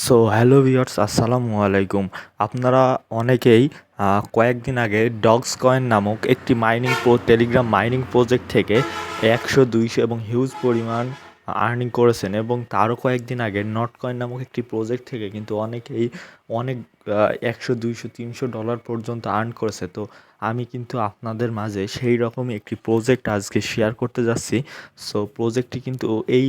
So hello viewers, আসসালামু আলাইকুম। আপনারা অনেকেই কয়েকদিন আগে ডগস কয়েন নামক একটি টেলিগ্রাম মাইনিং প্রজেক্ট থেকে 100, 200 এবং হিউজ পরিমাণ আর্নিং করেছেন, এবং তারও কয়েকদিন আগে নট কয়েন নামক একটি প্রজেক্ট থেকে কিন্তু অনেকেই অনেক 100, 200, 300 ডলার পর্যন্ত আর্ন করেছে। তো আমি কিন্তু আপনাদের মাঝে সেই রকমই একটি প্রজেক্ট আজকে শেয়ার করতে যাচ্ছি। সো প্রজেক্টটি কিন্তু এই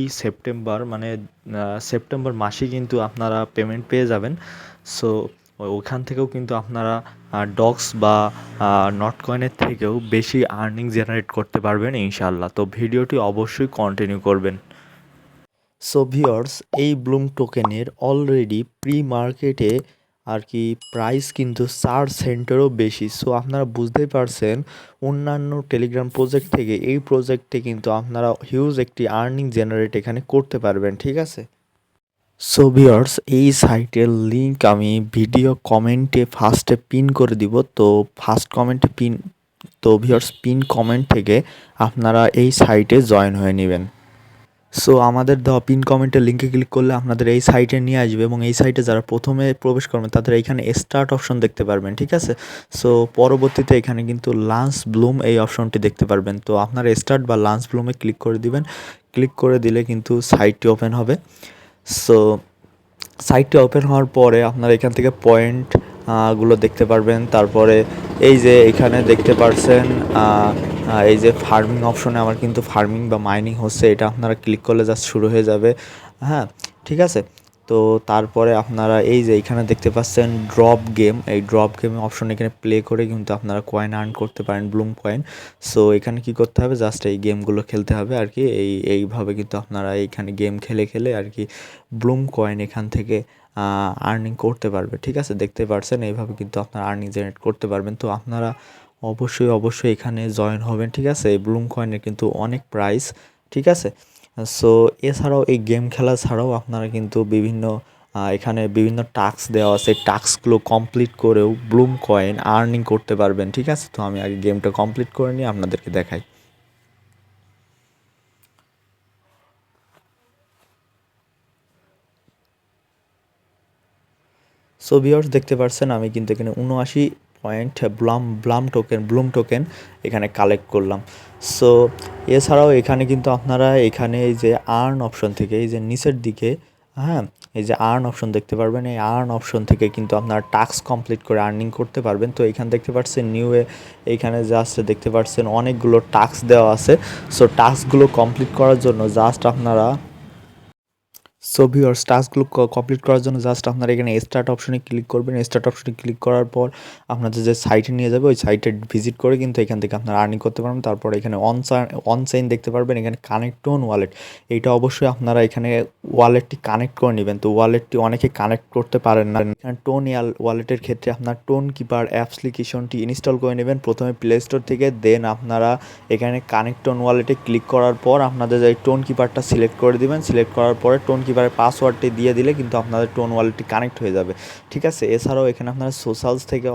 সেপ্টেম্বর মাসে কিন্তু আপনারা পেমেন্ট পেয়ে যাবেন। সো ওখান থেকেও কিন্তু আপনারা ডক্স বা নট কয়েনের থেকেও বেশি আর্নিং জেনারেট করতে পারবেন ইনশাল্লাহ। তো ভিডিওটি অবশ্যই কন্টিনিউ করবেন। সো ভিউয়ার্স, এই ব্লুম টোকেনের অলরেডি প্রি মার্কেটে আর কি প্রাইস কিন্তু 4 সেন্টেরও বেশি। সো আপনারা বুঝতেই পারছেন, অন্যান্য টেলিগ্রাম প্রজেক্ট থেকে এই প্রজেক্টে কিন্তু আপনারা হিউজ একটি আর্নিং জেনারেট এখানে করতে পারবেন, ঠিক আছে। সো ভিউয়ার্স, এই সাইটের লিংক আমি ভিডিও কমেন্টে ফার্স্টে পিন করে দিব। তো ফার্স্ট কমেন্টে ভিউয়ার্স, পিন কমেন্ট থেকে আপনারা এই সাইটে জয়েন হয়ে নেবেন। সো আমাদের দেওয়া পিন কমেন্টের লিঙ্কে ক্লিক করলে আপনাদের এই সাইটে নিয়ে আসবে, এবং এই সাইটে যারা প্রথমে প্রবেশ করবেন তাদের এইখানে স্টার্ট অপশন দেখতে পারবেন, ঠিক আছে। সো পরবর্তীতে এখানে কিন্তু লাঞ্চ ব্লুম এই অপশনটি দেখতে পারবেন। তো আপনারা স্টার্ট বা লাঞ্চ ব্লুমে ক্লিক করে দিবেন। ক্লিক করে দিলে কিন্তু সাইটটি ওপেন হবে। সো সাইটটি ওপেন হওয়ার পরে আপনারা এখান থেকে পয়েন্ট গুলো দেখতে পারবেন। তারপরে এই যে এখানে দেখতে পারছেন এই যে ফার্মিং অপশনে আমার কিন্তু ফার্মিং বা মাইনিং হচ্ছে, এটা আপনারা ক্লিক করলে জাস্ট শুরু হয়ে যাবে। হ্যাঁ, ঠিক আছে। তো তারপরে আপনারা এই যে এখানে দেখতে পাচ্ছেন ড্রপ গেম, এই ড্রপ গেম অপশন এখানে প্লে করে কিন্তু আপনারা কয়েন আর্ন করতে পারেন, ব্লুম কয়েন। সো এখানে কি করতে হবে, জাস্ট এই গেমগুলো খেলতে হবে আর কি। এইভাবে কিন্তু আপনারা এইখানে গেম খেলে খেলে আর কি ব্লুম কয়েন এখান থেকে আর্নিং করতে পারবে, ঠিক আছে। দেখতে পারছেন, এইভাবে কিন্তু আপনারা আর্নিং জেনারেট করতে পারবেন। তো আপনারা অবশ্যই এখানে জয়েন হবেন, ঠিক আছে। এই ব্লুম কয়েনের কিন্তু অনেক প্রাইস, ঠিক আছে। সো এছাড়াও এই গেম খেলা ছাড়াও আপনারা কিন্তু এখানে বিভিন্ন টাস্ক দেওয়া আছে, টাস্কগুলো কমপ্লিট করেও ব্লুম কয়েন আর্নিং করতে পারবেন, ঠিক আছে। তো আমি আগে গেমটা কমপ্লিট করে নিয়ে আপনাদেরকে দেখাই। সো ভিউয়ার্স, দেখতে পাচ্ছেন আমি কিন্তু এখানে 79 পয়েন্ট ব্লুম টোকেন এখানে কালেক্ট করলাম। সো এছাড়াও এখানে কিন্তু আপনারা এখানে এই যে আর্ন অপশন থেকে এই যে নিচের দিকে, হ্যাঁ, এই যে আর্ন অপশন দেখতে পারবেন। এই আর্ন অপশন থেকে কিন্তু আপনারা টাস্ক কমপ্লিট করে আর্নিং করতে পারবেন। তো এখানে দেখতে পাচ্ছেন এইখানে জাস্ট দেখতে পাচ্ছেন অনেকগুলো টাস্ক দেওয়া আছে। সো টাস্কগুলো কমপ্লিট করার জন্য জাস্ট আপনারা সো ভিউয়ার্স, টাস্কগুলো কমপ্লিট করার জন্য জাস্ট আপনারা এখানে স্টার্ট অপশনে ক্লিক করবেন। স্টার্ট অপশনে ক্লিক করার পর আপনাদের যে সাইটে নিয়ে যাবে, ওই সাইটে ভিজিট করে কিন্তু এখান থেকে আপনারা আর্নিং করতে পারবেন। তারপর এখানে অনচাইন দেখতে পারবেন, এখানে কানেক্ট টোন ওয়ালেট, এইটা অবশ্যই আপনারা এখানে ওয়ালেটটি কানেক্ট করে নেবেন। তো ওয়ালেটটি অনেকে কানেক্ট করতে পারেন না। এখানে ওয়ালেটের ক্ষেত্রে আপনার টোন কিপার অ্যাপ্লিকেশনটি ইনস্টল করে নেবেন প্রথমে প্লে স্টোর থেকে। দেন আপনারা এখানে কানেক্ট টোন ওয়ালেটে ক্লিক করার পর আপনাদের এই টোন কিপারটা সিলেক্ট করে দিবেন। সিলেক্ট করার পরে টোন কিপারের পাসওয়ার্ডটি দিয়ে দিলে কিন্তু আপনাদের টোন ওয়ালেটটি কানেক্ট হয়ে যাবে, ঠিক আছে। এছাড়াও এখানে আপনারা সোশ্যালস থেকে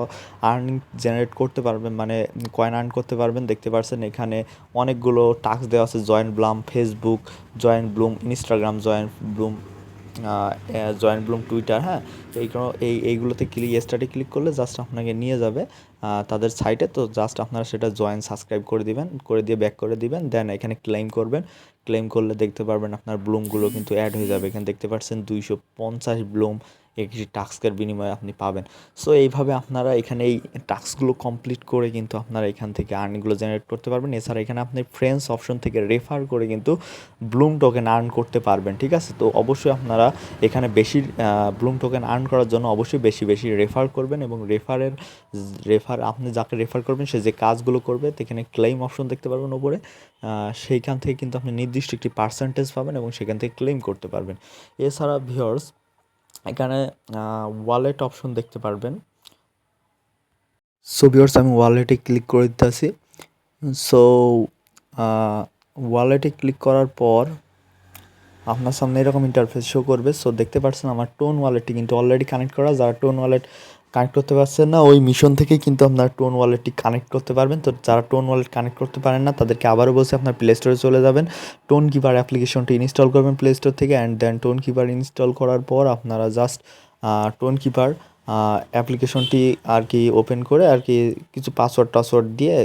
আর্নিং জেনারেট করতে পারবেন, মানে কয়েন আর্ন করতে পারবেন। দেখতে পাচ্ছেন এখানে অনেকগুলো টাস্ক দেওয়া আছে, join Blum Facebook, join Bloom Instagram, join Bloom Twitter, হ্যাঁ। এইগুলোতে স্টার্টে ক্লিক করলে জাস্ট আপনাকে নিয়ে যাবে তাদের সাইটে। তো জাস্ট আপনারা সেটা সাবস্ক্রাইব করে দিবেন, করে দিয়ে ব্যাক করে দিবেন। দেন এখানে ক্লেম করবেন। ক্লেম করলে দেখতে পারবেন আপনার ব্লুমগুলো কিন্তু অ্যাড হয়ে যাবে। এখানে দেখতে পাচ্ছেন 250 ব্লুম একটি টাস্কের বিনিময়ে আপনি পাবেন। সো এইভাবে আপনারা এখানে এই টাস্কগুলো কমপ্লিট করে কিন্তু আপনারা এখান থেকে আর্নিংগুলো জেনারেট করতে পারবেন। এছাড়া এখানে আপনি ফ্রেন্ডস অপশন থেকে রেফার করে কিন্তু ব্লুম টোকেন আর্ন করতে পারবেন, ঠিক আছে। তো অবশ্যই আপনারা এখানে ব্লুম টোকেন আর্ন করার জন্য অবশ্যই বেশি বেশি রেফার করবেন, এবং আপনি যাকে রেফার করবেন সে যে কাজগুলো করবে, তো এখানে ক্লেম অপশন দেখতে পারবেন ওপরে। সেইখান থেকে কিন্তু আপনি নির্দিষ্ট একটি পার্সেন্টেজ পাবেন এবং সেখান থেকে ক্লেম করতে পারবেন। এছাড়া ভিউয়ার্স, এখানে ওয়ালেট অপশন দেখতে পারবেন। সো ভিউয়ার্স, আমি ওয়ালেটে ক্লিক করে দিতেছি। সো ওয়ালেটে ক্লিক করার পর আপনার সামনে এরকম ইন্টারফেস শো করবে। সো দেখতে পাচ্ছেন আমার টোন ওয়ালেটটি কিন্তু অলরেডি কানেক্ট করা। যারা টোন ওয়ালেট কানেক্ট করতে পারছেন না, ওই মিশন থেকেই কিন্তু আপনার টোন ওয়ালেটটি কানেক্ট করতে পারবেন। তো যারা টোন ওয়ালেট কানেক্ট করতে পারেন না তাদেরকে আবারও বলছি, আপনার প্লে স্টোরে চলে যাবেন, টোন কিপার অ্যাপ্লিকেশনটি ইনস্টল করবেন প্লে স্টোর থেকে, and then Tonkeeper install করার পর আপনারা জাস্ট টোন কিপার অ্যাপ্লিকেশনটি আর কি ওপেন করে আর কি কিছু পাসওয়ার্ড দিয়ে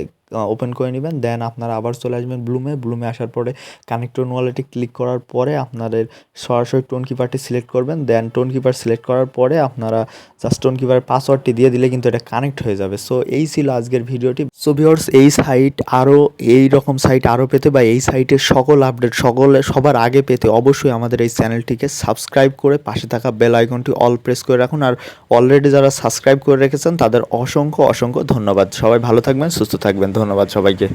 ওপেন করে নেবেন। দেন আপনারা আবার চলে আসবেন ব্লুমে আসার পরে কানেক্ট টোন ওয়ালেটে ক্লিক করার পরে আপনাদের সরাসরি টোন কিপারটি সিলেক্ট করবেন। দেন টোন কিপার সিলেক্ট করার পরে আপনারা জাস্ট টোন কিপারের পাসওয়ার্ডটি দিয়ে দিলে কিন্তু এটা কানেক্ট হয়ে যাবে। সো এই ছিল আজকের ভিডিওটি। সো ভিউয়ার্স, এই সাইট আরও এই রকম সাইট আরও পেতে বা এই সাইটের সকল আপডেট সবার আগে পেতে অবশ্যই আমাদের এই চ্যানেলটিকে সাবস্ক্রাইব করে পাশে থাকা বেল আইকনটি অল প্রেস করে রাখুন। আর অলরেডি যারা সাবস্ক্রাইব করে রেখেছেন তাদের অসংখ্য ধন্যবাদ। সবাই ভালো থাকবেন, সুস্থ থাকবেন। ধন্যবাদ সবাইকে।